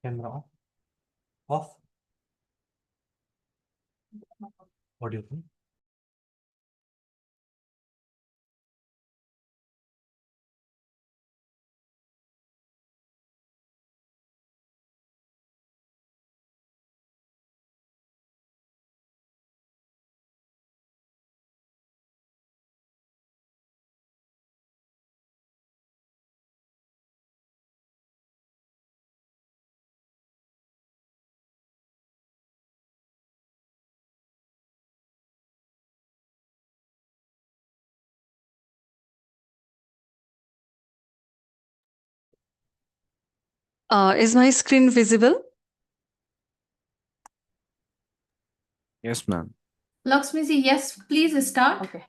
Camera on. Off. What do you think? Is my screen visible? Yes, ma'am. Lakshmi ji, yes, please start. Okay.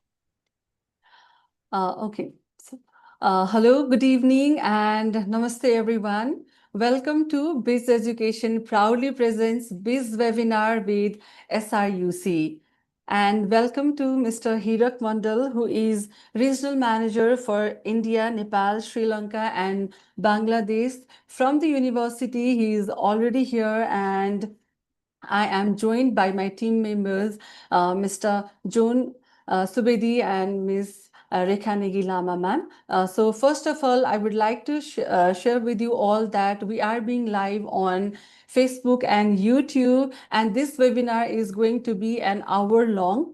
Okay. So, hello, good evening, and namaste, everyone. Welcome to Bizz Education proudly presents Bizz webinar with SRUC. And welcome to Mr. Hirak Mandal, who is Regional Manager for India, Nepal, Sri Lanka, and Bangladesh. From the university, he is already here, and I am joined by my team members, Mr. John Subedi and Ms. Rekha Negi Lama ma'am. So first of all, I would like to share with you all that we are being live on Facebook and YouTube, and this webinar is going to be an hour long.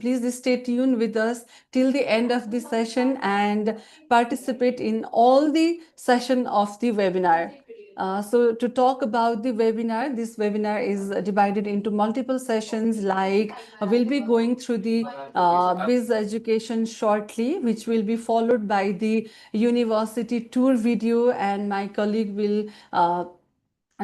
Please stay tuned with us till the end of the session and participate in all the session of the webinar. So to talk about the webinar, this webinar is divided into multiple sessions, like we'll be going through the Bizz education shortly, which will be followed by the university tour video, and my colleague will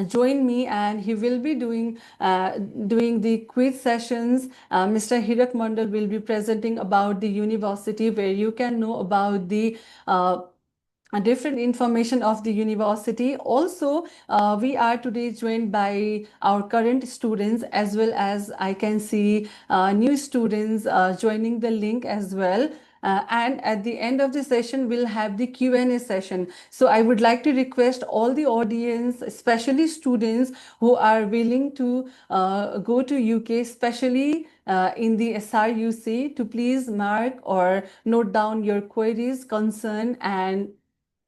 join me, and he will be doing the quiz sessions. Mr. Hirak Mandal will be presenting about the university, where you can know about the different information of the university. Also, we are today joined by our current students, as well as I can see new students joining the link as well. And at the end of the session, we'll have the Q&A session. So I would like to request all the audience, especially students who are willing to go to UK, especially in the SRUC, to please mark or note down your queries, concern, and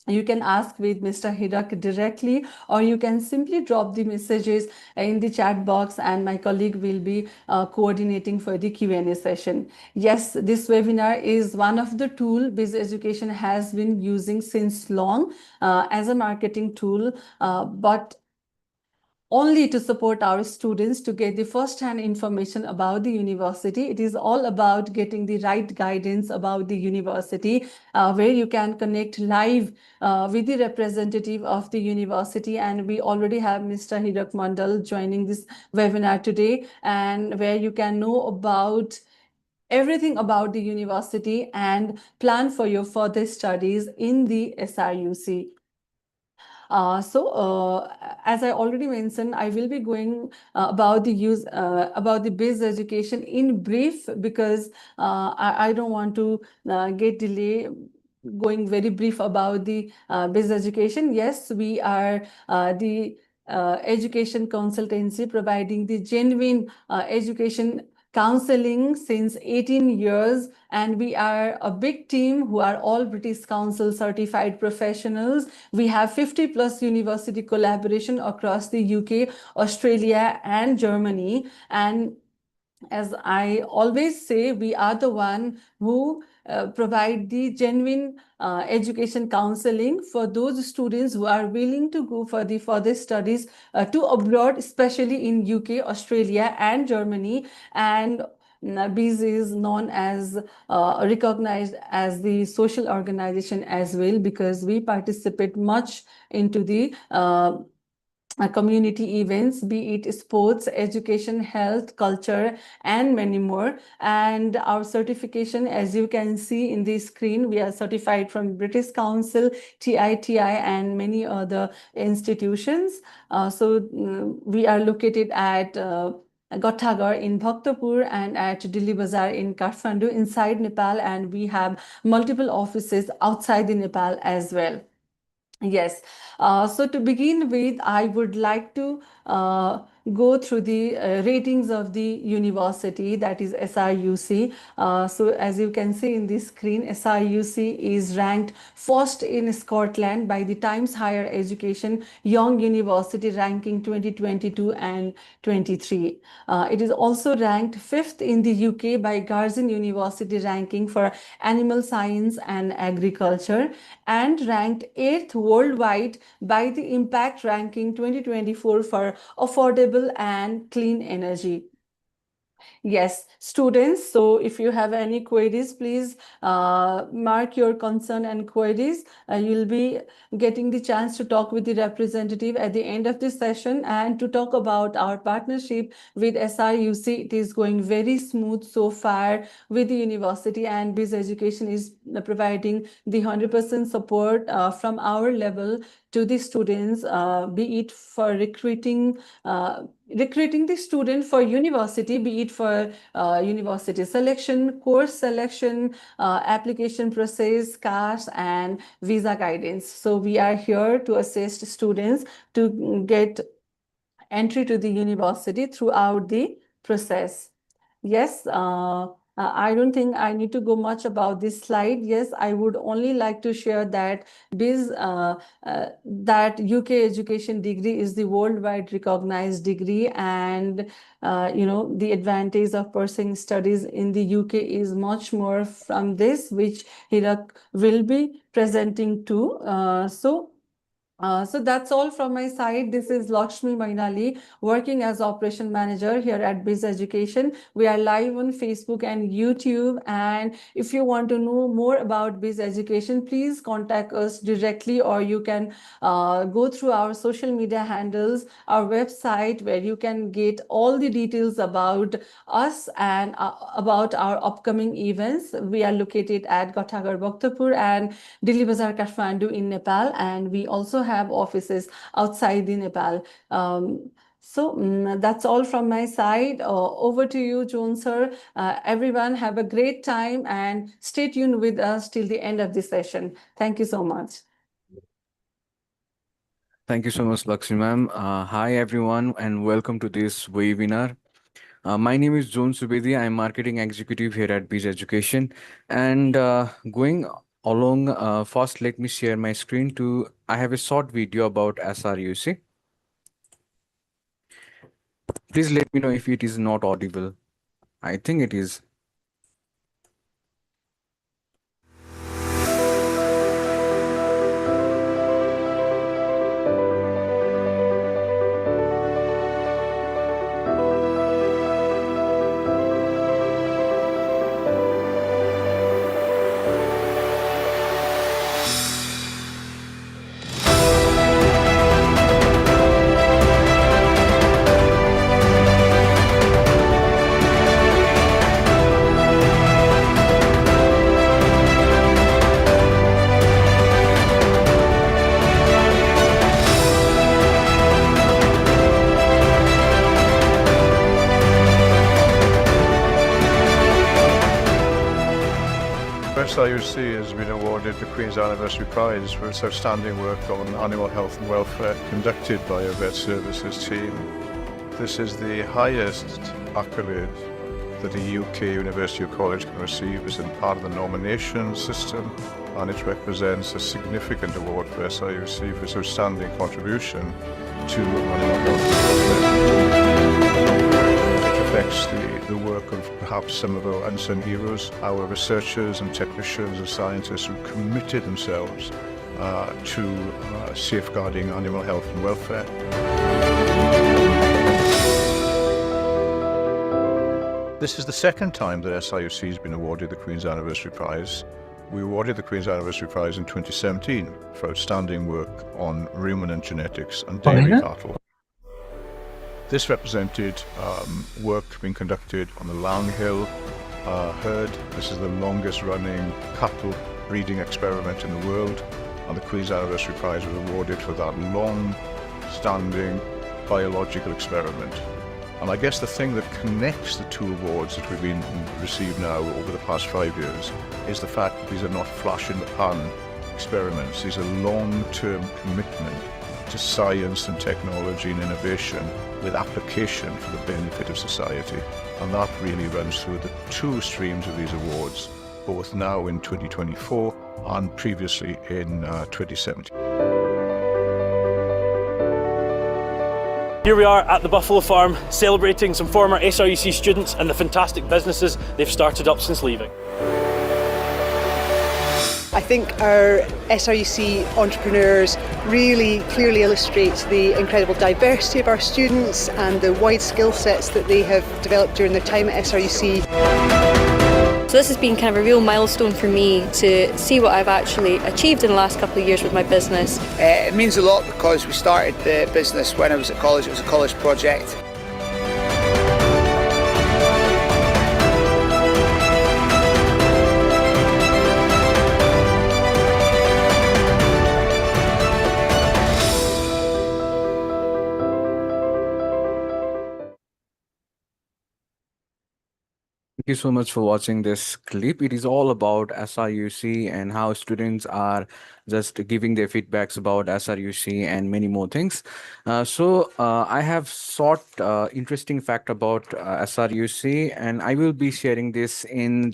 you can ask with Mr. Hirak directly, or you can simply drop the messages in the chat box, and my colleague will be coordinating for the Q&A session. Yes, this webinar is one of the tools Bizz Education has been using since long as a marketing tool, but only to support our students to get the first-hand information about the university. It is all about getting the right guidance about the university, where you can connect live with the representative of the university. And we already have Mr. Hirak Mandal joining this webinar today, and where you can know about everything about the university and plan for your further studies in the SRUC. As I already mentioned, I will be going about the Bizz education in brief, because I don't want to get delay going very brief about the Bizz education. Yes, we are the education consultancy providing the genuine education counseling since 18 years, and we are a big team who are all British Council certified professionals. We have 50 plus university collaboration across the UK, Australia, and Germany. And as I always say, we are the one who provide the genuine education counseling for those students who are willing to go for the further studies to abroad, especially in UK, Australia, and Germany. And Bizz is known as recognized as the social organization as well, because we participate much into the community events, be it sports, education, health, culture, and many more. And our certification, as you can see in the screen, we are certified from British Council, TITI, and many other institutions. We are located at Gothagar in Bhaktapur and at Dili Bazar in Kathmandu inside Nepal, and we have multiple offices outside the Nepal as well. Yes. So to begin with, I would like to go through the ratings of the university, that is SRUC. So as you can see in this screen, SRUC is ranked first in Scotland by the Times Higher Education Young University ranking 2022 and 23. It is also ranked fifth in the UK by Garzin University ranking for animal science and agriculture, and ranked 8th worldwide by the Impact Ranking 2024 for affordable and clean energy. Yes, students, so if you have any queries, please mark your concern and queries. You'll be getting the chance to talk with the representative at the end of this session. And to talk about our partnership with SRUC, it is going very smooth so far with the university, and Bizz Education is providing the 100% support from our level to the students, be it for recruiting the student for university, be it for university selection, course selection, application process, CAS, and visa guidance. So we are here to assist students to get entry to the university throughout the process. Yes, I don't think I need to go much about this slide. Yes, I would only like to share that that UK education degree is the worldwide recognized degree, and the advantage of pursuing studies in the UK is much more from this, which Hirak will be presenting too. So that's all from my side. This is Lakshmi Mainali, working as operation manager here at Bizz Education. We are live on Facebook and YouTube. And if you want to know more about Bizz Education, please contact us directly, or you can go through our social media handles, our website, where you can get all the details about us and about our upcoming events. We are located at Gothagar, Bhaktapur, and Dili Bazar, Kathmandu in Nepal, and we also have offices outside the Nepal. That's all from my side. Over to you, Joan sir. Everyone have a great time and stay tuned with us till the end of the session. Thank you so much. Thank you so much, Lakshmi ma'am. Hi, everyone, and welcome to this webinar. My name is John Subedi. I'm marketing executive here at Bizz Education. And going along, first, let me share my screen I have a short video about SRUC. Please let me know if it is not audible. I think it is. SRUC has been awarded the Queen's Anniversary Prize for its outstanding work on animal health and welfare conducted by a vet services team. This is the highest accolade that a UK university or college can receive as in part of the nomination system, and it represents a significant award for SRUC for its outstanding contribution to animal health and welfare. It reflects the work of perhaps some of our unsung heroes, our researchers and technicians and scientists who committed themselves to safeguarding animal health and welfare. This is the second time that SRUC has been awarded the Queen's Anniversary Prize. We awarded the Queen's Anniversary Prize in 2017 for outstanding work on ruminant genetics and dairy cattle. This represented work being conducted on the Langhill herd. This is the longest running cattle breeding experiment in the world, and the Queen's Anniversary Prize was awarded for that long-standing biological experiment. And I guess the thing that connects the two awards that we've been received now over the past 5 years is the fact that these are not flash in the pan experiments. These are long-term commitment to science and technology and innovation with application for the benefit of society. And that really runs through the two streams of these awards, both now in 2024 and previously in 2017. Here we are at the Buffalo Farm, celebrating some former SRUC students and the fantastic businesses they've started up since leaving. I think our SRUC entrepreneurs really clearly illustrate the incredible diversity of our students and the wide skill sets that they have developed during their time at SRUC. So this has been kind of a real milestone for me to see what I've actually achieved in the last couple of years with my business. It means a lot because we started the business when I was at college. It was a college project. Thank you so much for watching this clip. It is all about SRUC and how students are just giving their feedbacks about SRUC and many more things. I have sought interesting fact about SRUC, and I will be sharing this in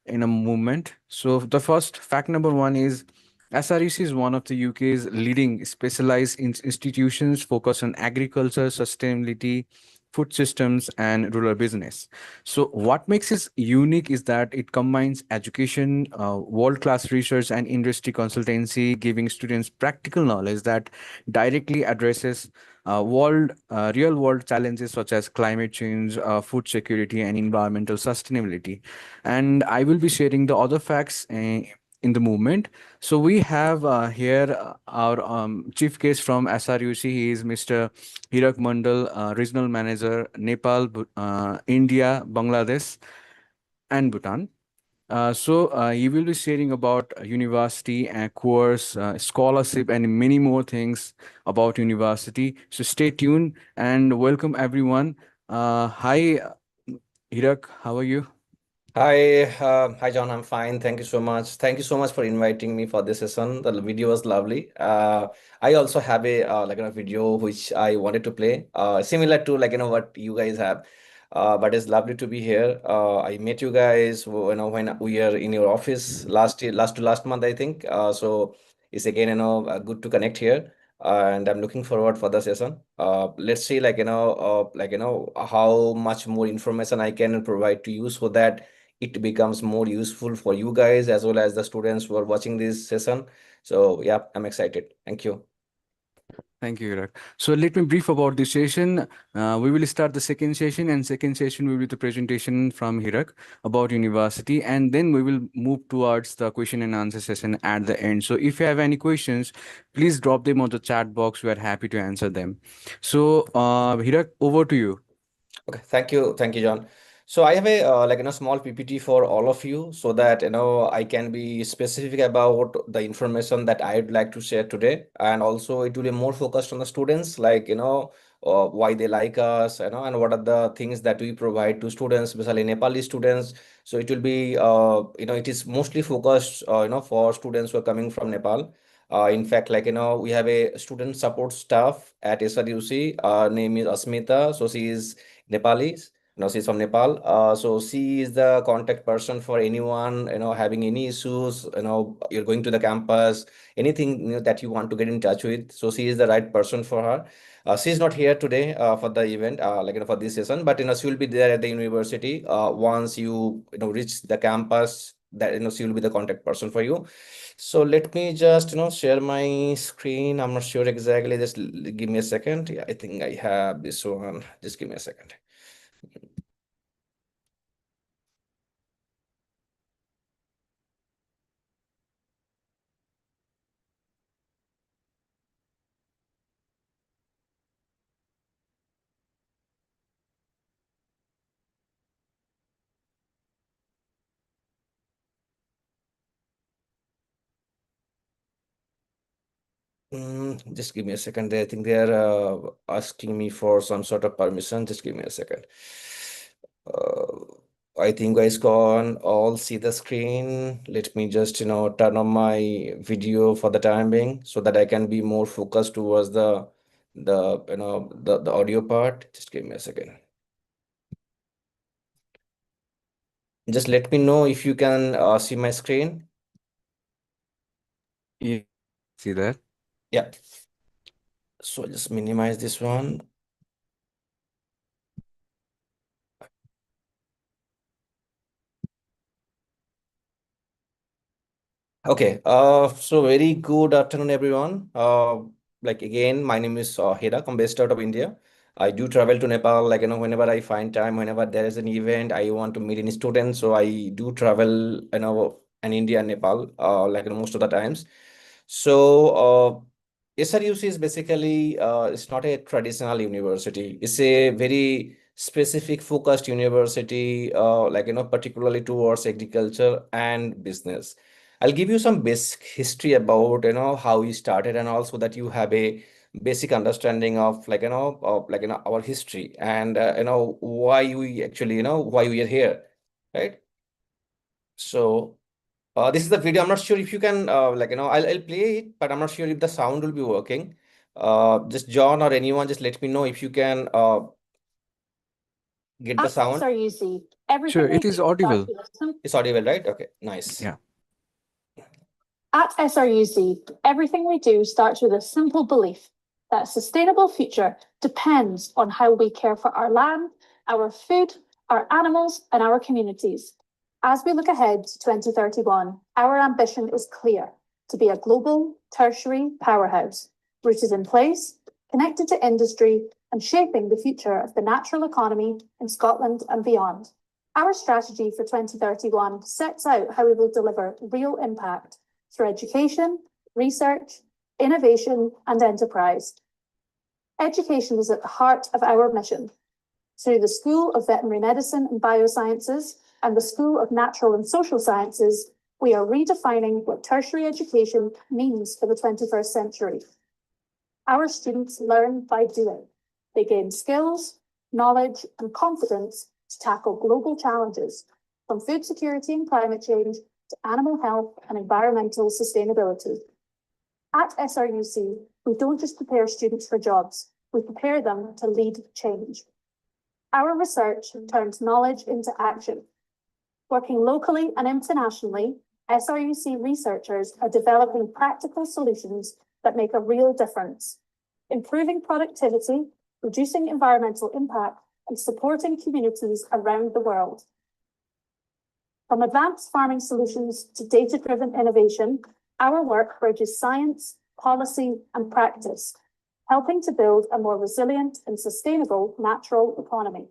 a moment. So the first fact number one is SRUC is one of the UK's leading specialized institutions focused on agriculture, sustainability, food systems, and rural business. So what makes it unique is that it combines education, world-class research, and industry consultancy, giving students practical knowledge that directly addresses real-world challenges such as climate change, food security, and environmental sustainability. And I will be sharing the other facts in the movement. So we have here our chief guest from SRUC. He is Mr. Hirak Mandal, Regional Manager, Nepal, India, Bangladesh, and Bhutan. He will be sharing about university and course, scholarship, and many more things about university. So stay tuned and welcome everyone. Hi, Hirak, how are you? Hi, John. I'm fine. Thank you so much. Thank you so much for inviting me for this session. The video was lovely. I also have a video which I wanted to play, similar to what you guys have. But it's lovely to be here. I met you guys, when we are in your office last month, I think. So it's again, good to connect here. And I'm looking forward for the session. Let's see, how much more information I can provide to you so that it becomes more useful for you guys as well as the students who are watching this session. So yeah, I'm excited. Thank you. Thank you, Hirak. So let me brief about this session. We will start the second session, and second session will be the presentation from Hirak about university, and then we will move towards the question and answer session at the end. So if you have any questions, please drop them on the chat box. We are happy to answer them. So Hirak, over to you. Okay, thank you, John. So I have a small PPT for all of you so that I can be specific about the information that I'd like to share today, and also it will be more focused on the students, why they like us, and what are the things that we provide to students, especially Nepali students. So it will be it is mostly focused for students who are coming from Nepal. In fact, we have a student support staff at SRUC. Name is Asmita. So she is Nepali. She's from Nepal. So she is the contact person for anyone, having any issues, you're going to the campus, anything that you want to get in touch with. So she is the right person for her. She's not here today for the event, for this session, but she will be there at the university. Once you reach the campus, that she will be the contact person for you. So let me just share my screen. I'm not sure exactly. Just give me a second. Yeah, I think I have this one. Just give me a second. Just give me a second. I think they are asking me for some sort of permission. Just give me a second. I think guys can all see the screen. Let me just, turn on my video for the time being so that I can be more focused towards the audio part. Just give me a second. Just let me know if you can see my screen. Yeah, see that? Yeah. So just minimize this one. Okay, so very good afternoon, everyone. Like again, my name is Hirak. I'm based out of India. I do travel to Nepal, like, whenever I find time, whenever there is an event, I want to meet any students. So I do travel, in India and Nepal, like, most of the times. So, SRUC is basically, it's not a traditional university. It's a very specific focused university, like, particularly towards agriculture and business. I'll give you some basic history about, how we started, and also that you have a basic understanding of, our history, and, why we actually, why we are here, right? So, this is the video. I'm not sure if you can, I'll play it, but I'm not sure if the sound will be working. Just John or anyone, just let me know if you can get the sound. SRUC, everything Sure, we it is do audible. starts with a simple It's audible, right? Okay, nice. Yeah. At SRUC, everything we do starts with a simple belief that a sustainable future depends on how we care for our land, our food, our animals, and our communities. As we look ahead to 2031, our ambition is clear: to be a global tertiary powerhouse, rooted in place, connected to industry, and shaping the future of the natural economy in Scotland and beyond. Our strategy for 2031 sets out how we will deliver real impact through education, research, innovation, and enterprise. Education is at the heart of our mission. Through the School of Veterinary Medicine and Biosciences and the School of Natural and Social Sciences, we are redefining what tertiary education means for the 21st century. Our students learn by doing. They gain skills, knowledge, and confidence to tackle global challenges, from food security and climate change to animal health and environmental sustainability. At SRUC, we don't just prepare students for jobs, we prepare them to lead change. Our research turns knowledge into action. Working locally and internationally, SRUC researchers are developing practical solutions that make a real difference, improving productivity, reducing environmental impact, and supporting communities around the world. From advanced farming solutions to data-driven innovation, our work bridges science, policy, and practice, helping to build a more resilient and sustainable natural economy.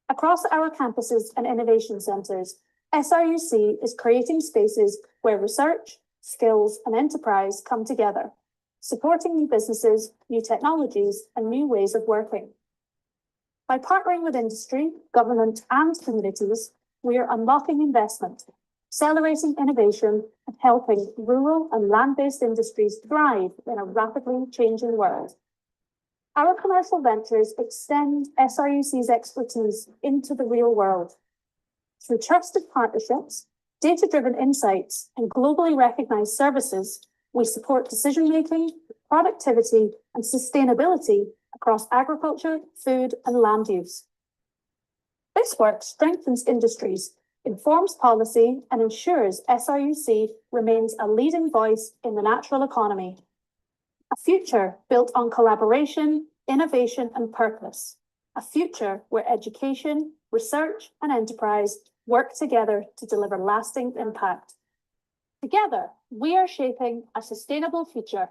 Across our campuses and innovation centres, SRUC is creating spaces where research, skills, and enterprise come together, supporting new businesses, new technologies, and new ways of working. By partnering with industry, government, and communities, we are unlocking investment, accelerating innovation, and helping rural and land-based industries thrive in a rapidly changing world. Our commercial ventures extend SRUC's expertise into the real world. Through trusted partnerships, data-driven insights, and globally recognized services, we support decision-making, productivity, and sustainability across agriculture, food, and land use. This work strengthens industries, informs policy, and ensures SRUC remains a leading voice in the natural economy. A future built on collaboration, innovation, and purpose. A future where education, research, and enterprise work together to deliver lasting impact. Together, we are shaping a sustainable future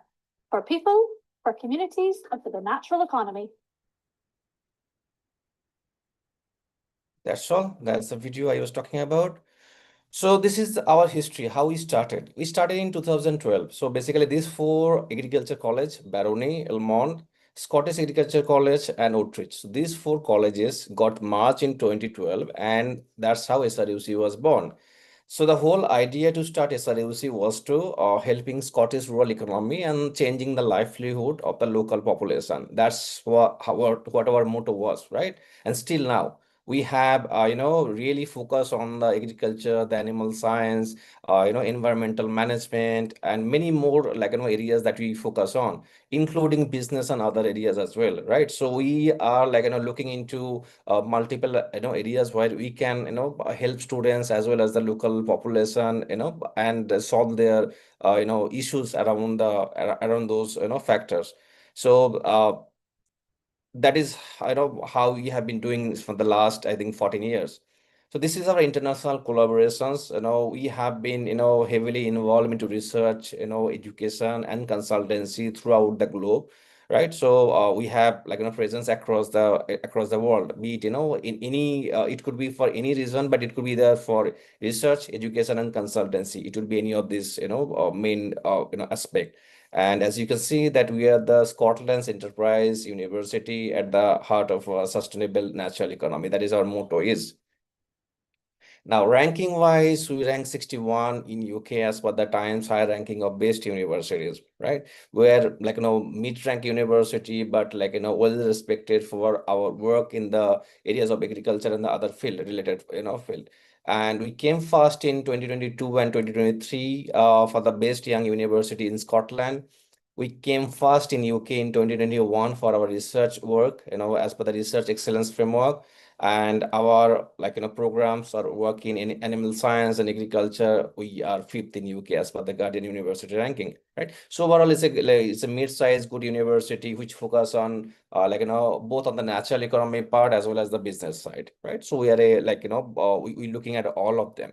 for people, for communities, and for the natural economy. That's all. That's the video I was talking about. So this is our history, how we started. We started in 2012. So basically these four agriculture college, Barony, Elmont, Scottish Agriculture College, and Outreach. So these four colleges got merged in 2012, and that's how SRUC was born. So the whole idea to start SRUC was to helping Scottish rural economy and changing the livelihood of the local population. That's what our motto was, right? And still now. We have, really focus on the agriculture, the animal science, environmental management, and many more areas that we focus on, including business and other areas as well, right? So we are looking into multiple areas where we can help students as well as the local population, and solve their issues around around those factors. So that is how we have been doing this for the last, I think, 14 years. So this is our international collaborations. We have been heavily involved into research, education and consultancy throughout the globe, right? So we have presence across the world, be it in any it could be for any reason, but it could be there for research, education and consultancy. It would be any of these main aspect. And as you can see that we are the Scotland's enterprise university at the heart of a sustainable natural economy. That is our motto is. Now, ranking wise, we rank 61 in UK as per the Times high ranking of best universities, right? We're mid-rank university, but well respected for our work in the areas of agriculture and the other field related, field. And we came first in 2022 and 2023 for the best young university in Scotland. We came first in UK in 2021 for our research work, as per the research excellence framework. And our programs are working in animal science and agriculture. We are 5th in UK as per the Guardian University ranking, right? So overall, it's a mid-sized good university which focus on both on the natural economy part as well as the business side, right? So we are we're looking at all of them.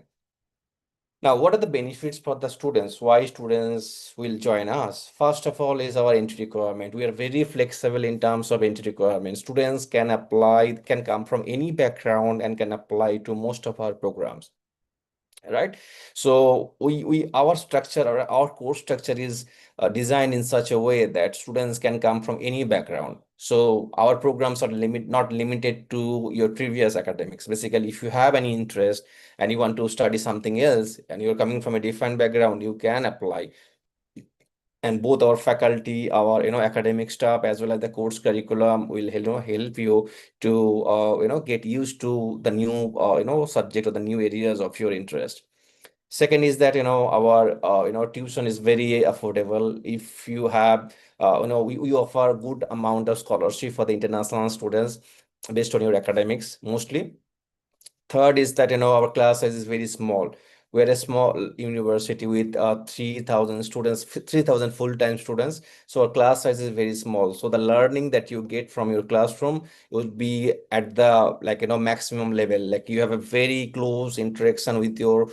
Now, what are the benefits for the students? Why students will join us? First of all is our entry requirement. We are very flexible in terms of entry requirement. Students can apply, can come from any background and can apply to most of our programs, right? So our structure, our course structure is designed in such a way that students can come from any background. So our programs are not limited to your previous academics. Basically, if you have any interest and you want to study something else and you're coming from a different background, you can apply. And both our faculty, our academic staff, as well as the course curriculum will help you to get used to the new subject or the new areas of your interest. Second is that our tuition is very affordable. If you have we offer good amount of scholarship for the international students based on your academics mostly. Third is that our class size is very small. We're a small university with 3,000 students, 3,000 full-time students. So our class size is very small. So the learning that you get from your classroom will be at the maximum level. Like you have a very close interaction with your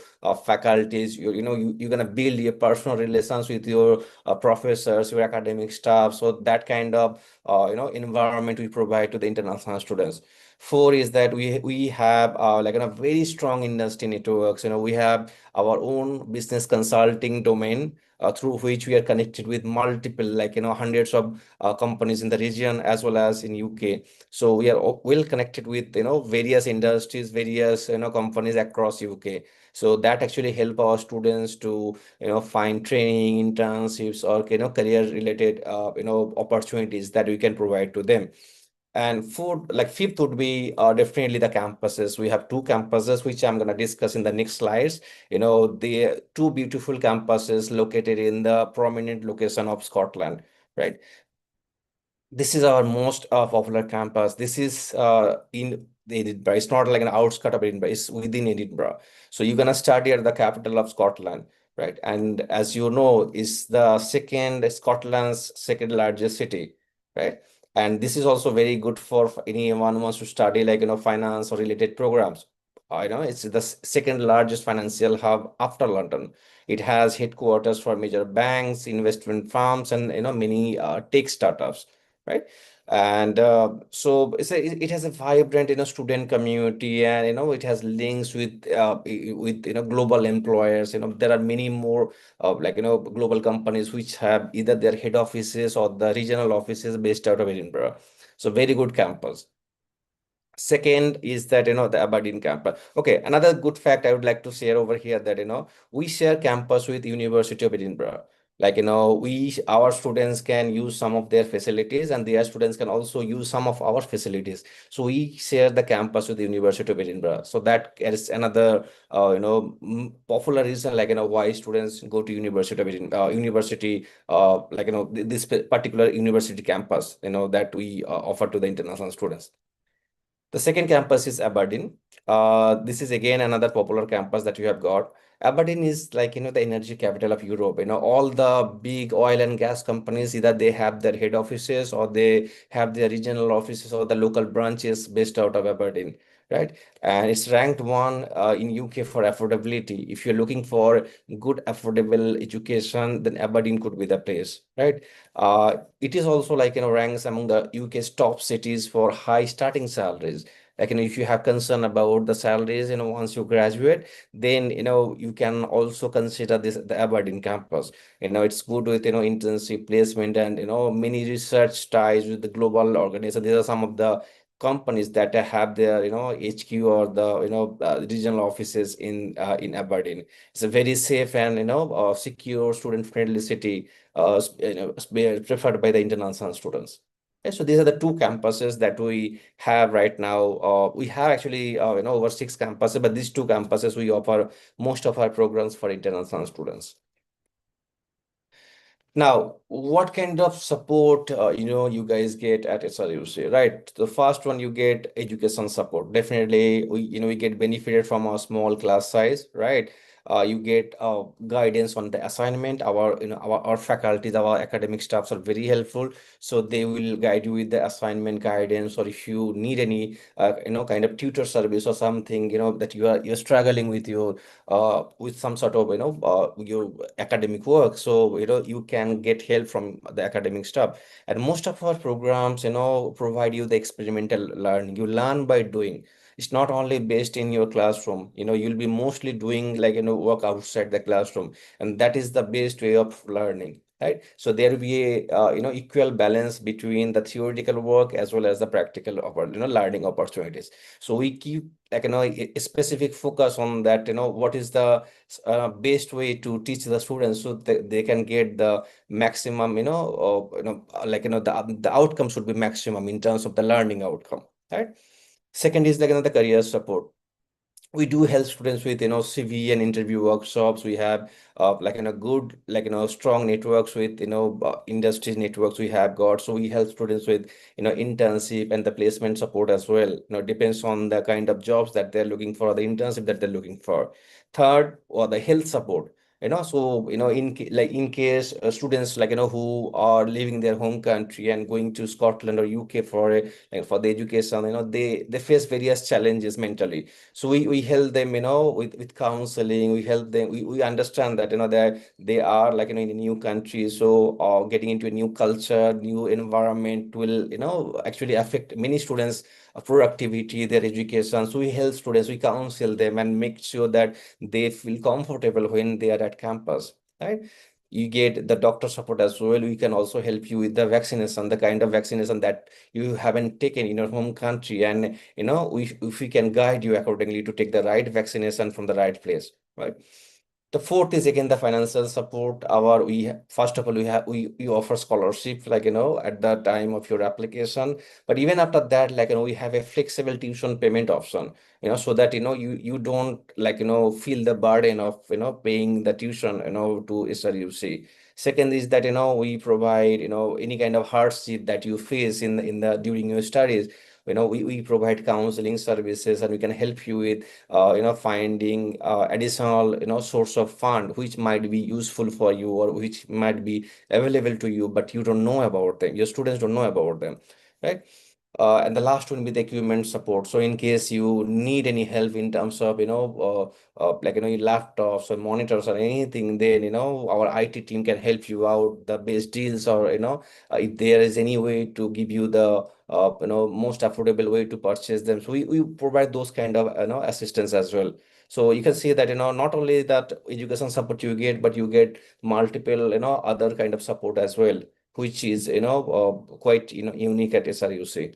faculties. You're gonna build your personal relations with your professors, your academic staff. So that kind of environment we provide to the international students. Four is that we have a very strong industry networks. We have our own business consulting domain through which we are connected with multiple hundreds of companies in the region as well as in UK. So we are well connected with various industries, various companies across UK. So that actually help our students to find training, internships, or career related opportunities that we can provide to them. And fifth would be definitely the campuses. We have two campuses, which I'm going to discuss in the next slides. The two beautiful campuses located in the prominent location of Scotland, right? This is our most popular campus. This is in Edinburgh. It's not like an outskirt of Edinburgh. It's within Edinburgh. So you're going to study at the capital of Scotland, right? And as you know, it's the Scotland's second largest city, right? And this is also very good for anyone who wants to study finance or related programs. It's the second largest financial hub after London. It has headquarters for major banks, investment firms, and many tech startups, right? And so it has a vibrant student community, and it has links with global employers. There are many more global companies which have either their head offices or the regional offices based out of Edinburgh. So very good campus. Second is that the Aberdeen campus. Okay, another good fact I would like to share over here that we share campus with University of Edinburgh. Like, our students can use some of their facilities, and their students can also use some of our facilities. So we share the campus with the University of Edinburgh. So that is another, popular reason, like, why students go to University of Edinburgh, this particular university campus, that we offer to the international students. The second campus is Aberdeen. This is again another popular campus that you have got. Aberdeen is like, the energy capital of Europe. All the big oil and gas companies, either they have their head offices or they have their regional offices or the local branches based out of Aberdeen, right? And it's ranked one in UK for affordability. If you're looking for good affordable education, then Aberdeen could be the place, right? It is also like, ranks among the UK's top cities for high starting salaries. Like, if you have concern about the salaries, once you graduate, then, you can also consider the Aberdeen campus. It's good with, internship placement and, many research ties with the global organization. These are some of the companies that have their, HQ or the, regional offices in Aberdeen. It's a very safe and, secure, student-friendly city, preferred by the international students. Okay, so these are the two campuses that we have right now. We have actually, over 6 campuses, but these 2 campuses we offer most of our programs for international students. Now, what kind of support, you guys get at SRUC, right? The first one, you get education support. Definitely, we get benefited from our small class size, right? You get guidance on the assignment. Our faculties, our academic staffs are very helpful. So they will guide you with the assignment guidance, or if you need any, kind of tutor service or something, that you're struggling with with some sort of, your academic work. So, you can get help from the academic staff. And most of our programs, provide you the experimental learning. You learn by doing. It's not only based in your classroom. You'll be mostly doing like, work outside the classroom, and that is the best way of learning, right? So there will be a, equal balance between the theoretical work as well as the practical, learning opportunities. So we keep like, a specific focus on that, what is the best way to teach the students so that they can get the maximum, the outcome should be maximum in terms of the learning outcome, right? Second is like, the career support. We do help students with, CV and interview workshops. We have good, strong networks with, industry networks we have got. So we help students with, internship and the placement support as well. Depends on the kind of jobs that they're looking for, or the internship that they're looking for. Third, or the health support. So, in case students who are leaving their home country and going to Scotland or UK for for the education, they face various challenges mentally. So we help them, with counseling. We help them. We understand that, that they are like, in a new country. So getting into a new culture, new environment will, actually affect many students' productivity, their education. So we help students, we counsel them and make sure that they feel comfortable when they are at campus, right? You get the doctor support as well. We can also help you with the vaccination, the kind of vaccination that you haven't taken in your home country. And, if we can guide you accordingly to take the right vaccination from the right place, right? The fourth is again the financial support. First of all, we offer scholarship, at the time of your application. But even after that, we have a flexible tuition payment option, so that you don't feel the burden of paying the tuition to SRUC. Second is that we provide any kind of hardship that you face in the during your studies. We provide counseling services, and we can help you with finding additional source of fund which might be useful for you, or which might be available to you, but you don't know about them, your students don't know about them, right? And the last one will be the equipment support. So in case you need any help in terms of your laptops or monitors or anything, then our IT team can help you out the best deals, or if there is any way to give you the most affordable way to purchase them. So we provide those kind of assistance as well. So you can see that not only that education support you get, but you get multiple other kind of support as well, which is quite unique at SRUC.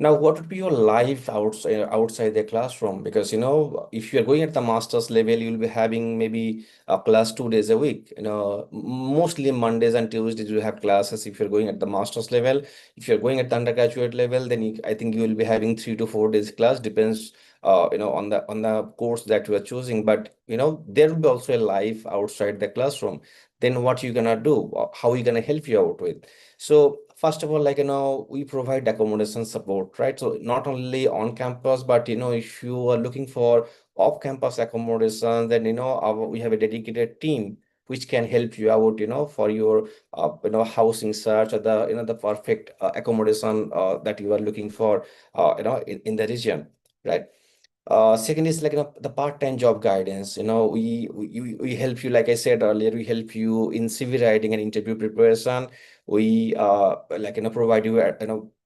Now, what would be your life outside the classroom? Because if you are going at the master's level, you'll be having maybe a class 2 days a week. Mostly Mondays and Tuesdays you have classes. If you're going at the master's level, if you're going at the undergraduate level, then I think you will be having 3 to 4 days class. Depends, on the course that you are choosing. But there will be also a life outside the classroom. Then what you gonna do? How you gonna help you out with? So first of all, we provide accommodation support, right? So not only on campus, but if you are looking for off-campus accommodation, then we have a dedicated team which can help you out, for your housing search or the perfect accommodation that you are looking for, in the region, right? Second is the part-time job guidance. We help you, like I said earlier, we help you in CV writing and interview preparation. We provide you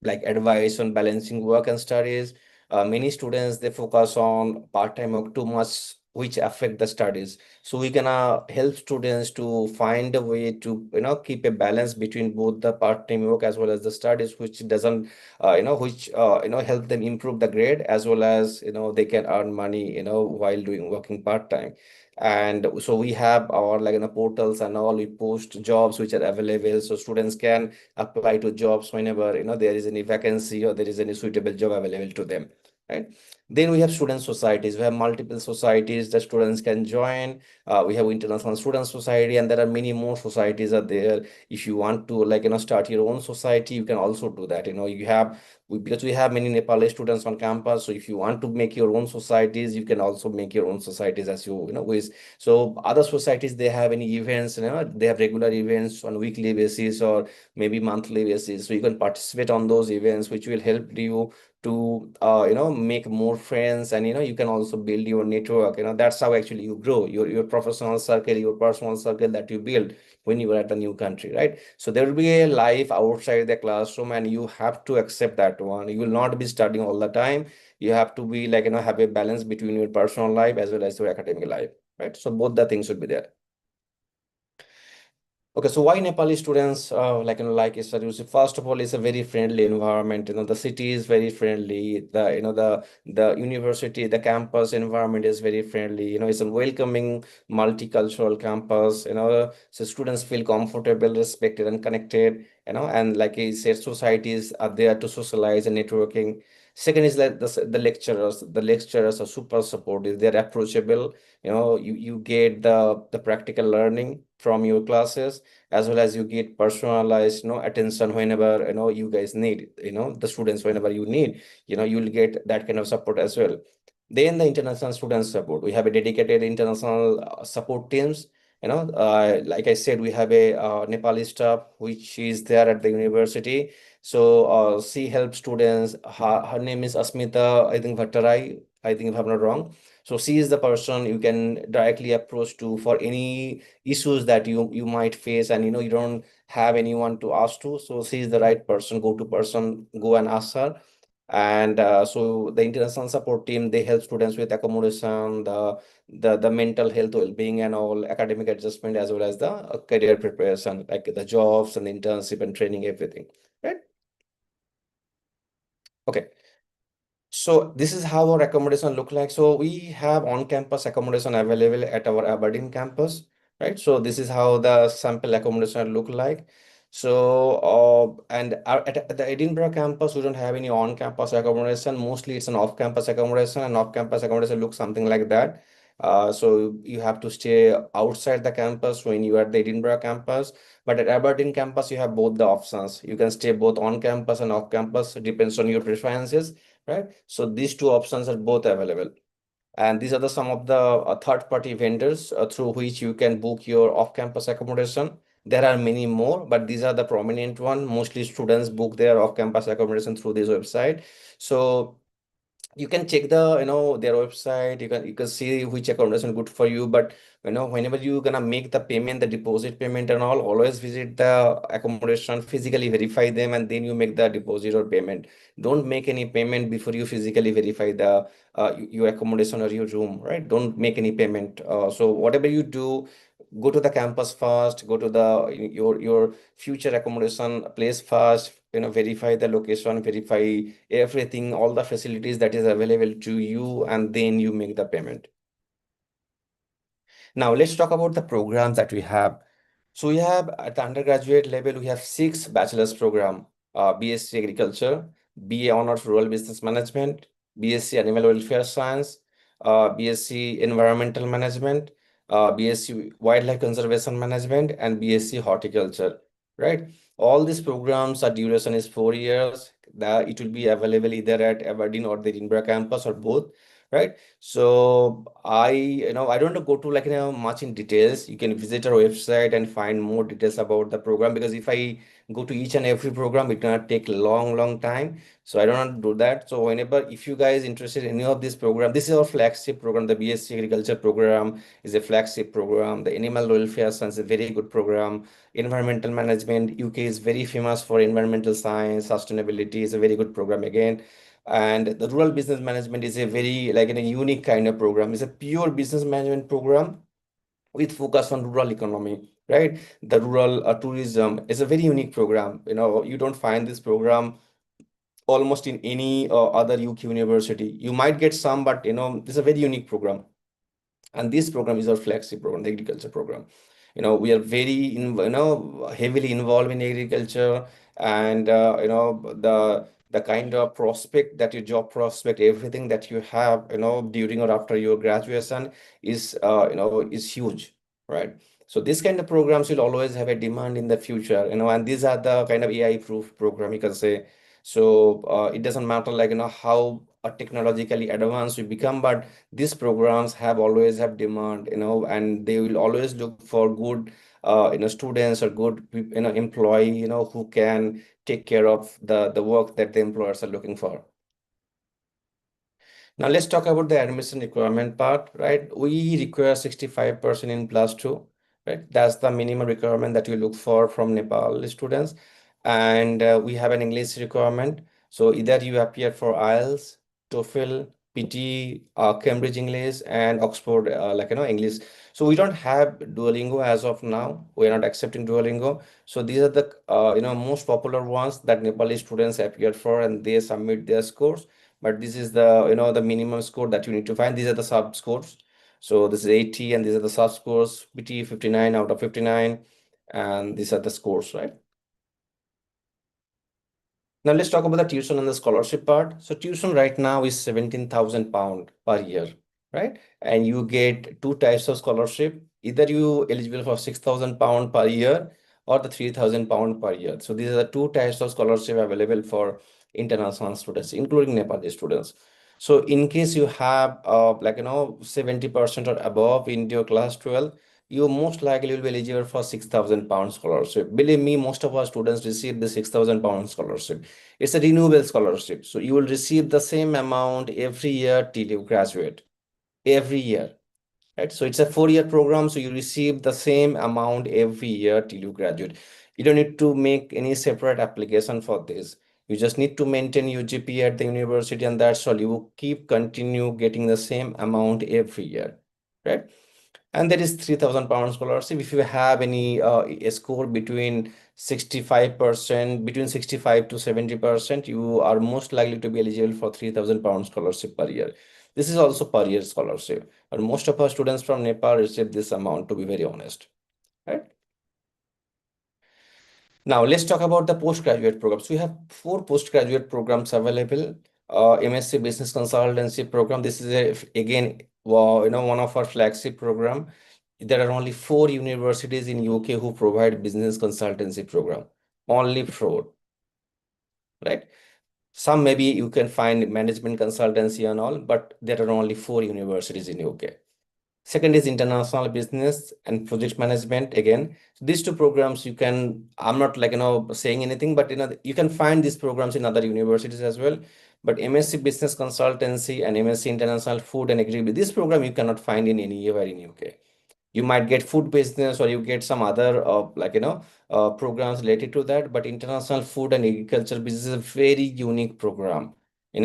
like advice on balancing work and studies. Many students, they focus on part-time work too much, which affect the studies. So we gonna help students to find a way to keep a balance between both the part-time work as well as the studies, which doesn't which help them improve the grade, as well as they can earn money while doing working part-time. And so we have our portals and all. We post jobs which are available, so students can apply to jobs whenever there is any vacancy or there is any suitable job available to them, right? Then we have student societies. We have multiple societies that students can join. We have International Student Society, and there are many more societies are there. If you want to start your own society, you can also do that. Because we have many Nepali students on campus, so if you want to make your own societies, you can also make your own societies as you wish. So other societies, they have any events, they have regular events on weekly basis or maybe monthly basis. So you can participate on those events, which will help you to make more friends, and you can also build your network. That's how actually you grow your professional circle, your personal circle that you build when you are at a new country, right? So there will be a life outside the classroom, and you have to accept that one. You will not be studying all the time. You have to be have a balance between your personal life as well as your academic life, right? So both the things should be there. Okay, so why Nepali students like SRUC? First of all, it's a very friendly environment. The city is very friendly. The university, the campus environment is very friendly. It's a welcoming, multicultural campus. So students feel comfortable, respected, and connected. And like I said, societies are there to socialize and networking. Second is that the lecturers. The lecturers are super supportive. They're approachable. You get the practical learning from your classes, as well as you get personalized attention whenever you guys need the students, whenever you need you'll get that kind of support as well. Then the international student support, we have a dedicated international support teams. Like I said, we have a Nepali staff which is there at the university. So she helps students. Her name is Asmita, I think, Bhattarai, I think, if I'm not wrong. So she is the person you can directly approach to for any issues that you might face, and you don't have anyone to ask to. So she is the right person, go-to person, go and ask her. And so the international support team, they help students with accommodation, the mental health well-being, and all academic adjustment, as well as the career preparation, like the jobs and internship and training, everything, right? Okay. So this is how our accommodation look like. So we have on-campus accommodation available at our Aberdeen campus, right? So this is how the sample accommodation look like. So at the Edinburgh campus, we don't have any on-campus accommodation. Mostly it's an off-campus accommodation, and off-campus accommodation looks something like that. So you have to stay outside the campus when you are at the Edinburgh campus. But at Aberdeen campus, you have both the options. You can stay both on campus and off campus. It depends on your preferences, right? So these two options are both available. And these are some of the third-party vendors through which you can book your off-campus accommodation. There are many more, but these are the prominent one. Mostly students book their off-campus accommodation through this website. So you can check their website. You can see which accommodation good for you. But whenever you're gonna make the payment, the deposit payment and all, always visit the accommodation, physically verify them, and then you make the deposit or payment. Don't make any payment before you physically verify the your accommodation or your room, right? Don't make any payment. So whatever you do, go to the campus first, go to the your future accommodation place first, verify the location, verify everything, all the facilities that is available to you, and then you make the payment. Now let's talk about the programs that we have. So we have at the undergraduate level, we have 6 bachelor's program, BSc Agriculture, BA Honors Rural Business Management, BSc Animal Welfare Science, BSc Environmental Management, BSc Wildlife Conservation Management, and BSc Horticulture, right? All these programs, our duration is 4 years. It will be available either at Aberdeen or the Edinburgh campus or both, right? So I don't go to much in details. You can visit our website and find more details about the program, because if I go to each and every program, it gonna take long time. So I don't want to do that. So if you guys interested in any of this program, this is our flagship program. The BSc Agriculture program is a flagship program. The Animal Welfare Science is a very good program. Environmental Management, UK is very famous for environmental science. Sustainability is a very good program again. And the Rural Business Management is a very a unique kind of program. It's a pure business management program with focus on rural economy, right? The rural tourism is a very unique program. You don't find this program almost in any other UK university. You might get some, but this is a very unique program. And this program is our flagship program, the agriculture program. We are very heavily involved in agriculture, and the kind of prospect that your job prospect, everything that you have during or after your graduation is huge, right? So this kind of programs will always have a demand in the future, and these are the kind of AI proof program, you can say. So it doesn't matter how technologically advanced we become, but these programs always have demand, and they will always look for good students or good employee who can take care of the work that the employers are looking for. Now let's talk about the admission requirement part, right? We require 65% in +2, right? That's the minimum requirement that we look for from Nepal students. And we have an English requirement. So either you appear for IELTS, TOEFL, PT, Cambridge English, and Oxford English. So we don't have Duolingo as of now. We're not accepting Duolingo. So these are the most popular ones that Nepali students appear for, and they submit their scores. But this is the the minimum score that you need to find. These are the sub scores. So this is 80, and these are the sub scores. PT 59 out of 59, and these are the scores, right? Now let's talk about the tuition and the scholarship part. So tuition right now is £17,000 per year, right? And you get 2 types of scholarship. Either you eligible for £6,000 per year or the £3,000 per year. So these are the 2 types of scholarship available for international students, including Nepali students. So in case you have 70% or above in your class 12, you most likely will be eligible for £6,000 scholarship. Believe me, most of our students receive the £6,000 scholarship. It's a renewable scholarship. So you will receive the same amount every year till you graduate. Every year, right? So it's a 4-year program. So you receive the same amount every year till you graduate. You don't need to make any separate application for this. You just need to maintain your GPA at the university, and that's all. You will continue getting the same amount every year, right? And there is £3,000 scholarship. If you have any a score between 65%, between 65 to 70%, you are most likely to be eligible for £3,000 scholarship per year. This is also per year scholarship. And most of our students from Nepal receive this amount, to be very honest, right? Now let's talk about the postgraduate programs. We have 4 postgraduate programs available. MSc Business Consultancy program. This is again one of our flagship program. There are only 4 universities in UK who provide business consultancy program. Only 4, right? Some maybe you can find management consultancy and all, but there are only 4 universities in UK. Second is international business and project management. Again, these 2 programs you can, I'm not saying anything, but you can find these programs in other universities as well. But MSc Business Consultancy and MSc International Food and Agriculture, this program you cannot find in anywhere in UK. You might get food business, or you get some other programs related to that. But international food and agriculture business is a very unique program.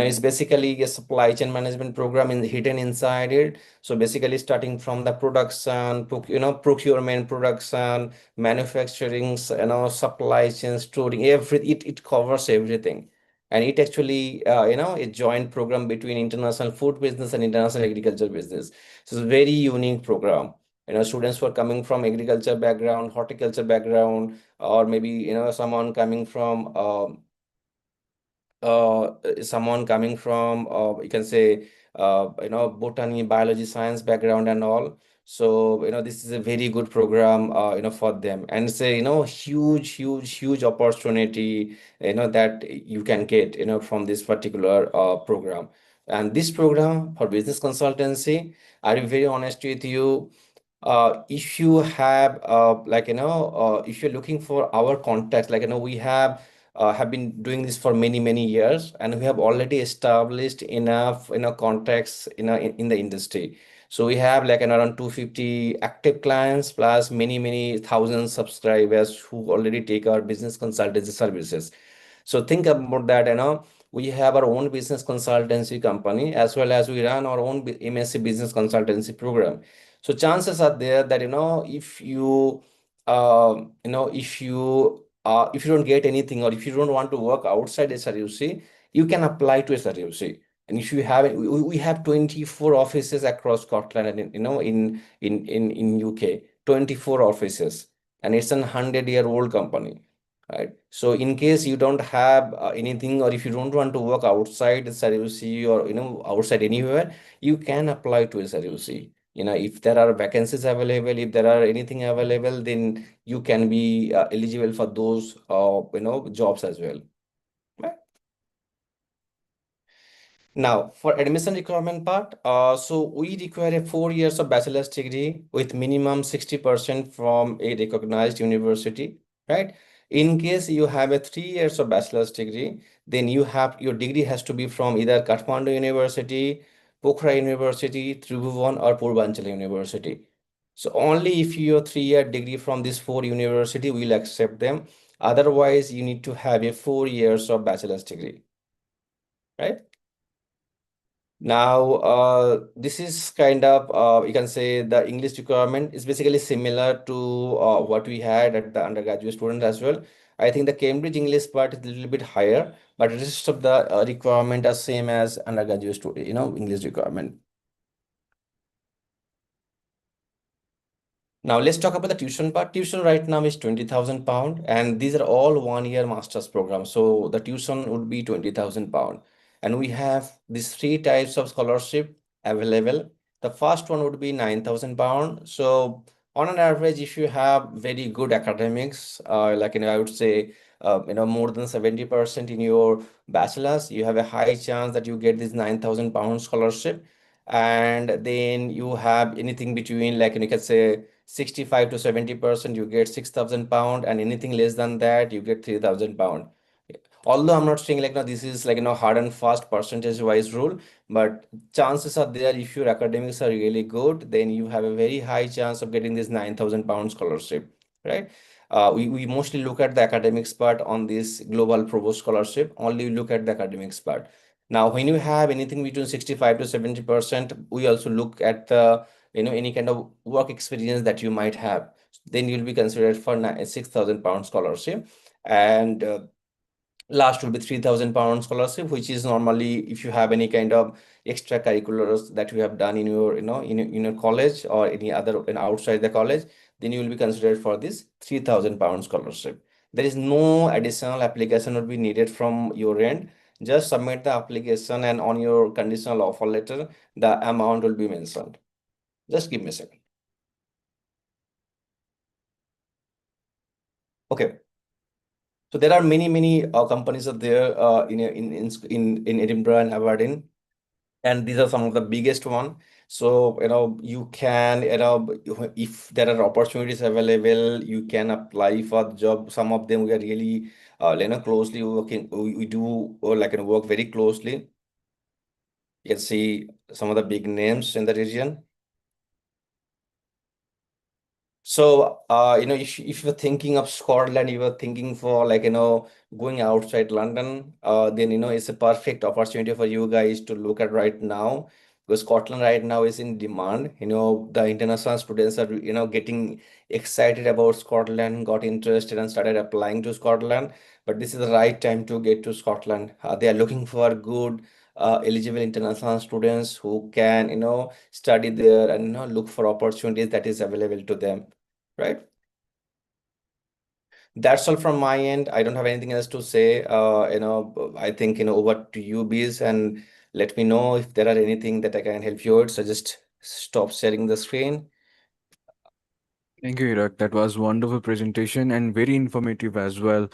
It's basically a supply chain management program hidden inside it. So basically starting from the production, procurement, production, manufacturing, supply chain, storing, it covers everything. And it actually, a joint program between international food business and international agriculture business. So it's a very unique program. Students who are coming from agriculture background, horticulture background, or maybe, someone coming from you can say botany, biology, science background and all. So this is a very good program for them, and it's a huge opportunity that you can get from this particular program. And this program for business consultancy, I'll be very honest with you, if you have if you're looking for our contacts, we have been doing this for many years, and we have already established enough contacts in the industry. So we have around 250 active clients plus many thousand subscribers who already take our business consultancy services. So think about that, we have our own business consultancy company, as well as we run our own MSc business consultancy program. So chances are there that if you if you don't get anything, or if you don't want to work outside SRUC, you can apply to SRUC. And if you have, we have 24 offices across Scotland and in UK, 24 offices, and it's a 100-year-old company. Right. So in case you don't have anything, or if you don't want to work outside SRUC, or outside anywhere, you can apply to SRUC. If there are vacancies available, if there are anything available, then you can be eligible for those jobs as well. Right? Now, for admission requirement part, so we require a 4 years of bachelor's degree with minimum 60% from a recognized university, right? In case you have a 3 years of bachelor's degree, then your degree has to be from either Kathmandu University, Pokhara University, Tribhuvan, or Purbanchal University. So only if your 3-year degree from these 4 university, we'll accept them. Otherwise, you need to have a 4 years of bachelor's degree, right? Now, this is kind of, you can say the English requirement is basically similar to what we had at the undergraduate student as well. I think the Cambridge English part is a little bit higher, but the rest of the requirement are same as undergraduate student, English requirement. Now let's talk about the tuition part. Tuition right now is £20,000, and these are all 1-year master's programs. So the tuition would be £20,000. And we have these 3 types of scholarship available. The first one would be £9,000. So on an average, if you have very good academics, I would say, more than 70% in your bachelor's, you have a high chance that you get this £9,000 scholarship. And then you have anything between, you can say 65 to 70%, you get £6,000, and anything less than that, you get £3,000. Although I'm not saying this is hard and fast percentage wise rule, but chances are there, if your academics are really good, then you have a very high chance of getting this £9,000 scholarship, right? We mostly look at the academics part on this global provost scholarship, only look at the academics part. Now, when you have anything between 65 to 70%, we also look at the any kind of work experience that you might have. Then you'll be considered for a £6,000 scholarship. And last will be £3,000 scholarship, which is normally if you have any kind of extracurriculars that you have done in your in your college or any other outside the college, then you will be considered for this £3,000 scholarship. There is no additional application will be needed from your end. Just submit the application, and on your conditional offer letter, the amount will be mentioned. Just give me a second. Okay. So there are many companies are there in Edinburgh and Aberdeen, and these are some of the biggest one. So you can if there are opportunities available, you can apply for the job. Some of them we are really closely working. We do work very closely. You can see some of the big names in the region. So, if you're thinking of Scotland, you were thinking for like, going outside London, then, it's a perfect opportunity for you guys to look at right now because Scotland right now is in demand. The international students are, getting excited about Scotland, got interested and started applying to Scotland. But this is the right time to get to Scotland. They are looking for good, eligible international students who can, study there and, look for opportunities that is available to them. Right. That's all from my end. I don't have anything else to say. I think, over to you, Bees, and let me know if there are anything that I can help you out. So just stop sharing the screen. Thank you, Irak. That was wonderful presentation and very informative as well.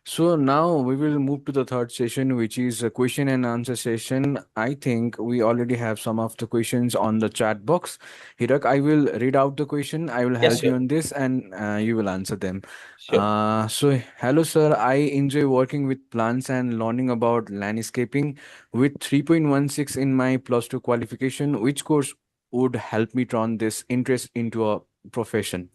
So now we will move to the third session, which is a question and answer session. I think we already have some of the questions on the chat box. Hirak, I will read out the question. I will Yes, help you sure. on this and you will answer them. Sure. So, hello, sir. I enjoy working with plants and learning about landscaping. With 3.16 in my plus two qualification, which course would help me turn this interest into a profession?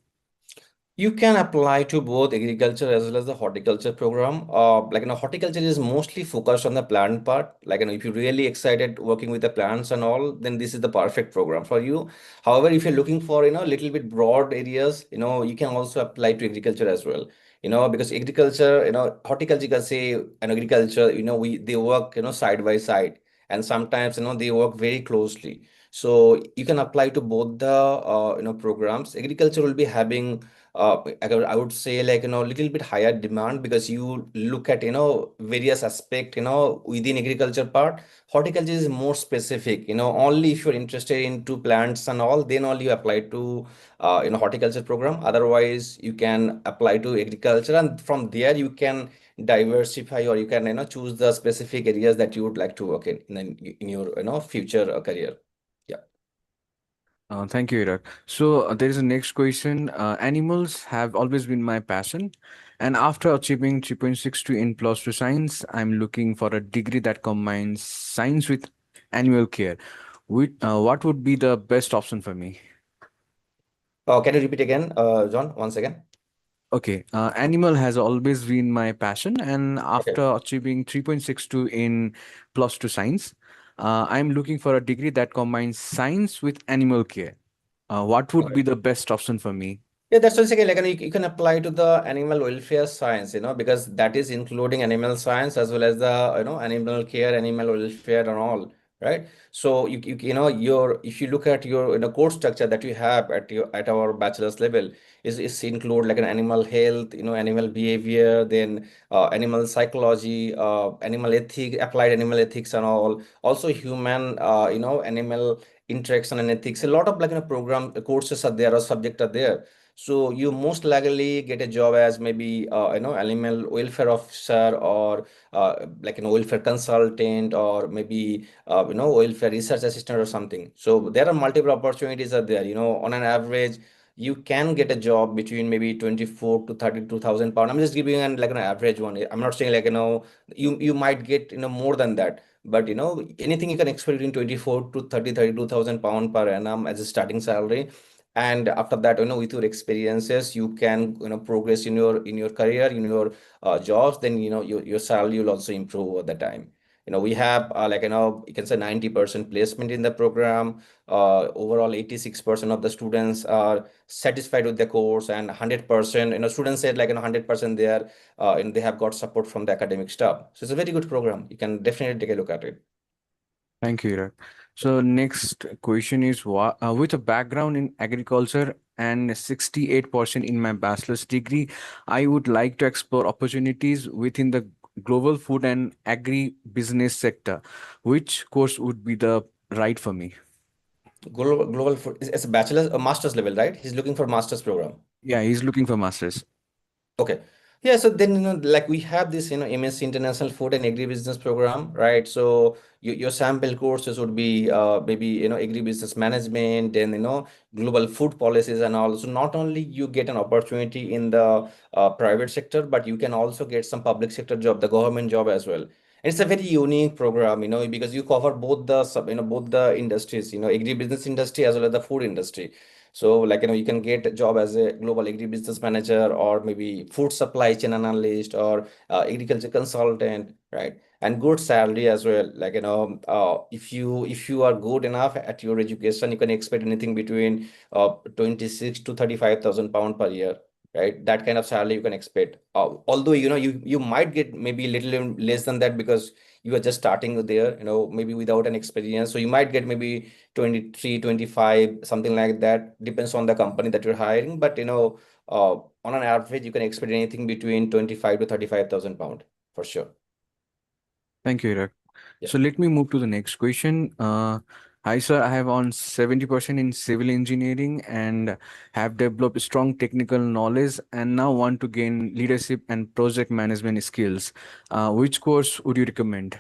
You can apply to both agriculture as well as the horticulture program. Horticulture is mostly focused on the plant part. If you're really excited working with the plants and all, then this is the perfect program for you. However, if you're looking for, a little bit broad areas, you can also apply to agriculture as well. Because agriculture, horticulture, you can say, and agriculture, they work, side by side. And sometimes, they work very closely. So you can apply to both the, programs. Agriculture will be having I would say like a little bit higher demand because you look at various aspect within agriculture part. Horticulture is more specific, only if you're interested into plants and all, then only you apply to horticulture program. Otherwise you can apply to agriculture, and from there you can diversify, or you can choose the specific areas that you would like to work in your future career. Yeah. Thank you, Irak. So there is a next question. Animals have always been my passion, and after achieving 3.62 in plus two science, I'm looking for a degree that combines science with animal care. What would be the best option for me? Can you repeat again, John, once again? Okay, animal has always been my passion, and Okay. after achieving 3.62 in plus two science, I'm looking for a degree that combines science with animal care. What would be the best option for me? Yeah, that's what I'm saying. You can apply to the animal welfare science, because that is including animal science as well as the animal care, animal welfare, and all, right? So your if you look at your course structure that you have at our bachelor's level is include like an animal health, animal behavior, then animal psychology, animal ethics, applied animal ethics, and all. Also human, animal interaction and ethics. A lot of program courses are there or subject are there. So you most likely get a job as maybe animal welfare officer, or like an welfare consultant, or maybe welfare research assistant or something. So there are multiple opportunities are there. On an average, you can get a job between maybe 24 to 32,000 pound. I'm just giving you an average one. I'm not saying you might get more than that. But anything you can expect between 24 to 32,000 pound per annum as a starting salary. And after that, with your experiences, you can progress in your career, in your jobs. Then your salary will also improve over the time. We have you can say 90% placement in the program. Overall 86% of the students are satisfied with the course, and 100% students said 100% they are and they have got support from the academic staff. So it's a very good program. You can definitely take a look at it. Thank you, Irak. So next question is, with a background in agriculture and 68% in my bachelor's degree, I would like to explore opportunities within the global food and agri-business sector. Which course would be the right for me? Global food is a bachelor's, a master's level, right? He's looking for master's program. Yeah, he's looking for master's. Okay. Yeah, so then we have this MSc International Food and Agribusiness program, right? So your sample courses would be maybe agribusiness management, then global food policies and all. So not only you get an opportunity in the private sector, but you can also get some public sector job, the government job as well. It's a very unique program, because you cover both the both the industries, agribusiness industry as well as the food industry. So like, you can get a job as a global agribusiness manager, or maybe food supply chain analyst, or agriculture consultant, right? And good salary as well. Like, if you are good enough at your education, you can expect anything between 26 to 35,000 pound per year, right? That kind of salary you can expect. Although, you might get maybe a little less than that, because you are just starting there, maybe without an experience. So you might get maybe 23, 25, something like that. Depends on the company that you're hiring. But, on an average, you can expect anything between 25 to 35,000 pound for sure. Thank you, Irak. Yeah. So let me move to the next question. Hi, sir. I have on 70% in civil engineering and have developed strong technical knowledge and now want to gain leadership and project management skills. Which course would you recommend?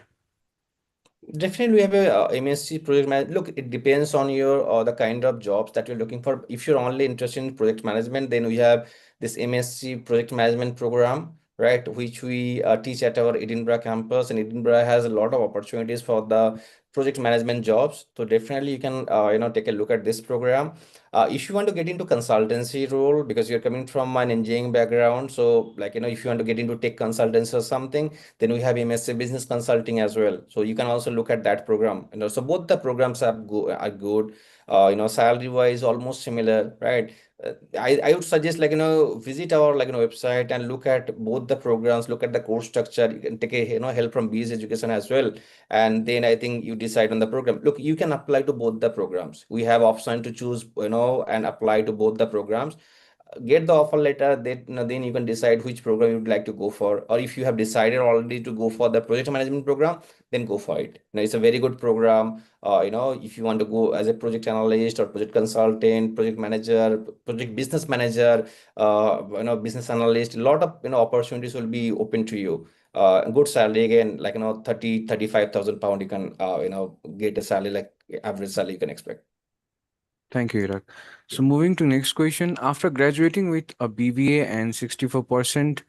Definitely, we have a MSc project management. Look, it depends on your the kind of jobs that you're looking for. If you're only interested in project management, then we have this MSc project management program, right, which we teach at our Edinburgh campus, and Edinburgh has a lot of opportunities for the project management jobs. So definitely, you can take a look at this program. If you want to get into consultancy role, because you're coming from an engineering background, so like, if you want to get into tech consultancy or something, then we have MSc Business Consulting as well. So you can also look at that program. So both the programs are good. Salary wise, almost similar, right? I would suggest, like, visit our, like, website and look at both the programs, look at the course structure. You can take a, help from Bizz Education as well. And then I think you decide on the program. Look, you can apply to both the programs. We have option to choose, and apply to both the programs. Get the offer letter, then you can decide which program you'd like to go for. Or if you have decided already to go for the project management program, then go for it. It's a very good program. If you want to go as a project analyst or project consultant, project manager, project business manager, business analyst, a lot of opportunities will be open to you. Good salary again, like 35,000 pound, you can get a salary, like average salary you can expect. Thank you, Irak. So moving to next question. After graduating with a BBA and 64%,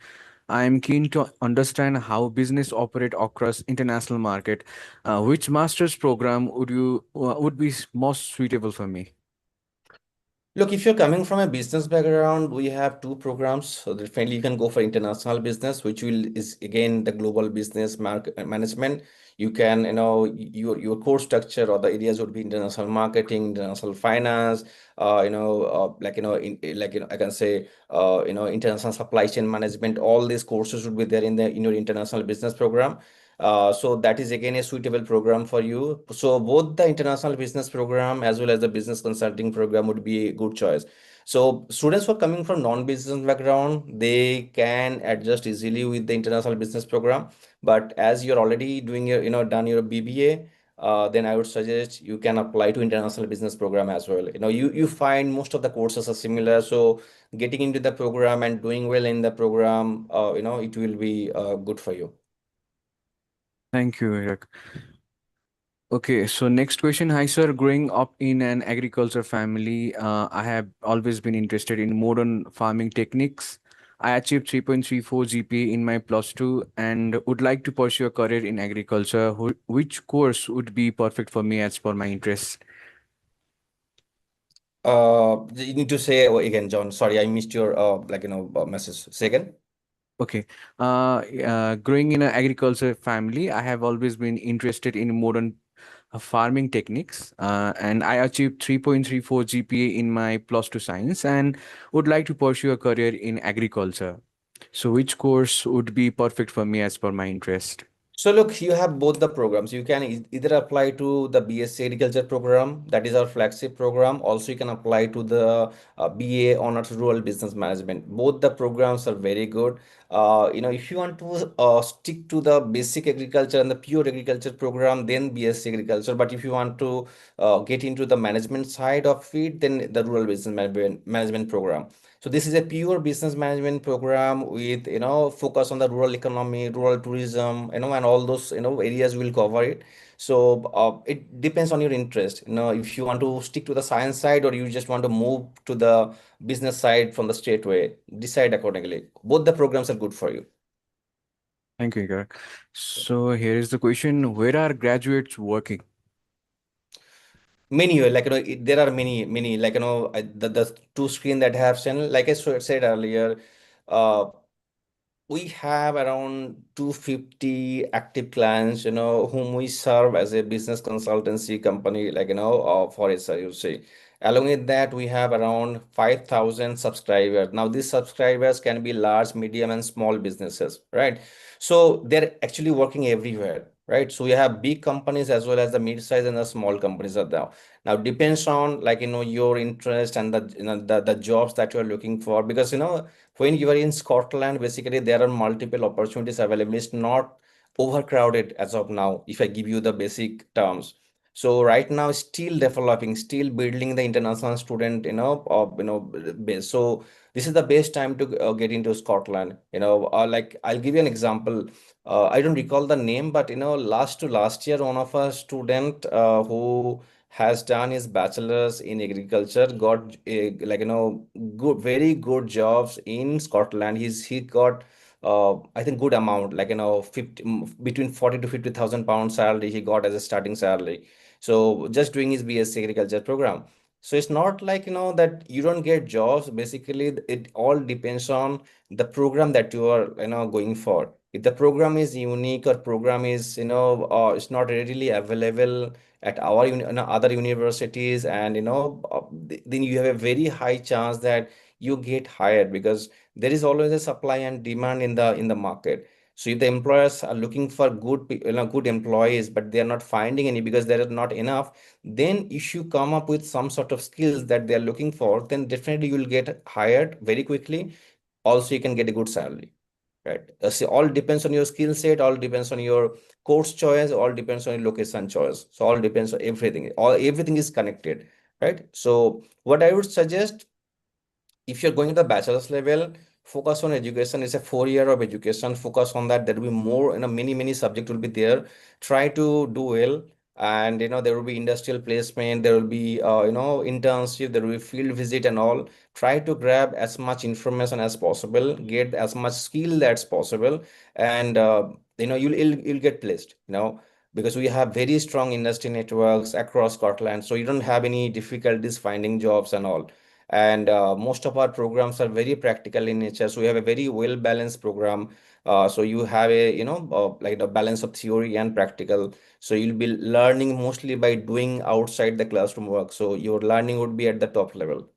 I am keen to understand how business operate across international market. Which master's program would be most suitable for me? Look, if you're coming from a business background, we have two programs. So definitely you can go for international business, which is again the global business management. You can, your core structure or the areas would be international marketing, international finance, I can say, international supply chain management. All these courses would be there in your international business program. So that is again a suitable program for you. So both the international business program as well as the business consulting program would be a good choice. So students who are coming from non-business background, they can adjust easily with the international business program. But as you're already doing your, done your BBA, then I would suggest you can apply to international business program as well. You find most of the courses are similar. So getting into the program and doing well in the program, it will be good for you. Thank you, Irak. Okay, so next question. Hi, sir. Growing up in an agriculture family, I have always been interested in modern farming techniques. I achieved 3.34 GPA in my plus two and would like to pursue a career in agriculture. Which course would be perfect for me as per my interests? You need to say again, John. Sorry, I missed your message. Say again. Okay. Growing in an agriculture family, I have always been interested in modern farming techniques, and I achieved 3.34 GPA in my plus two science and would like to pursue a career in agriculture. So which course would be perfect for me as per my interest? So look, you have both the programs. You can either apply to the BSc Agriculture program, that is our flagship program. Also, you can apply to the BA Honors Rural Business Management. Both the programs are very good. If you want to stick to the basic agriculture and the pure agriculture program, then BSc Agriculture. But if you want to get into the management side of it, then the Rural Business Management program. So this is a pure business management program with, focus on the rural economy, rural tourism, and all those, areas will cover it. So it depends on your interest. If you want to stick to the science side or you just want to move to the business side from the straight way, decide accordingly. Both the programs are good for you. Thank you, Igor. So here is the question: where are graduates working? Many, there are many, the two screen that I have seen, like I said earlier, uh, we have around 250 active clients, whom we serve as a business consultancy company, for SRUC. Along with that, we have around 5,000 subscribers. Now, these subscribers can be large, medium, and small businesses, right? So they're actually working everywhere, right? So we have big companies as well as the mid-size and the small companies are there. Now, depends on your interest and the jobs that you're looking for, because when you are in Scotland, basically there are multiple opportunities available. It's not overcrowded as of now, if I give you the basic terms. So right now, still developing, still building the international student, base. So this is the best time to get into Scotland. Like I'll give you an example. I don't recall the name, but last year, one of our student who has done his bachelor's in agriculture got good, very good jobs in Scotland. He got I think good amount, 50, between 40 to 50,000 pound salary he got as a starting salary. So just doing his BSc agriculture program. So it's not like that you don't get jobs. Basically, it all depends on the program that you are going for. If the program is unique or program is it's not readily available at our other universities, and then you have a very high chance that you get hired, because there is always a supply and demand in the market. So if the employers are looking for good employees, but they are not finding any because there are not enough, then if you come up with some sort of skills that they are looking for, then definitely you will get hired very quickly. Also, you can get a good salary. Right. So all depends on your skill set, all depends on your course choice, all depends on your location choice. So all depends on everything. Everything is connected, right? So what I would suggest, if you're going to the bachelor's level, focus on education. It's a 4 year of education. Focus on that. There will be more, many subjects will be there. Try to do well. And there will be industrial placement, there will be internship, there will be field visit and all. Try to grab as much information as possible, get as much skill as possible, and you'll get placed, because we have very strong industry networks across Scotland, so you don't have any difficulties finding jobs and all. And most of our programs are very practical in nature, so we have a very well balanced program. So you have a like the balance of theory and practical, so you'll be learning mostly by doing outside the classroom work, so your learning would be at the top level.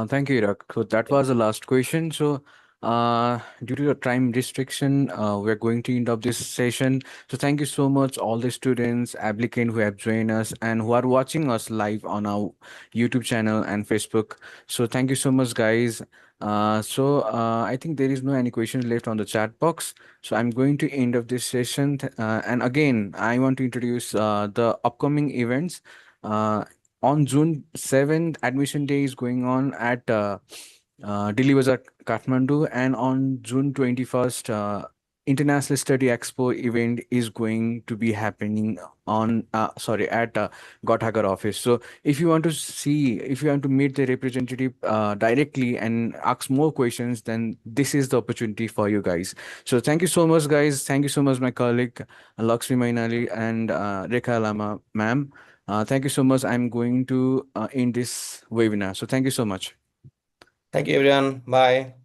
Thank you, Irak. So that was the last question. So, due to the time restriction, we're going to end up this session. So thank you so much, all the students, applicants who have joined us and who are watching us live on our YouTube channel and Facebook. So thank you so much, guys. I think there is no any questions left on the chat box. So I'm going to end up this session. And again, I want to introduce the upcoming events. On June 7th, admission day is going on at Delhi Bazaar, Kathmandu, and on June 21st, International Study Expo event is going to be happening on at Gothagar office. So if you want to meet the representative directly and ask more questions, then this is the opportunity for you guys. So thank you so much, guys. Thank you so much, my colleague Lakshmi Mainali and Rekha Lama, ma'am. Thank you so much. I'm going to end this webinar. So thank you so much. Thank you, everyone. Bye.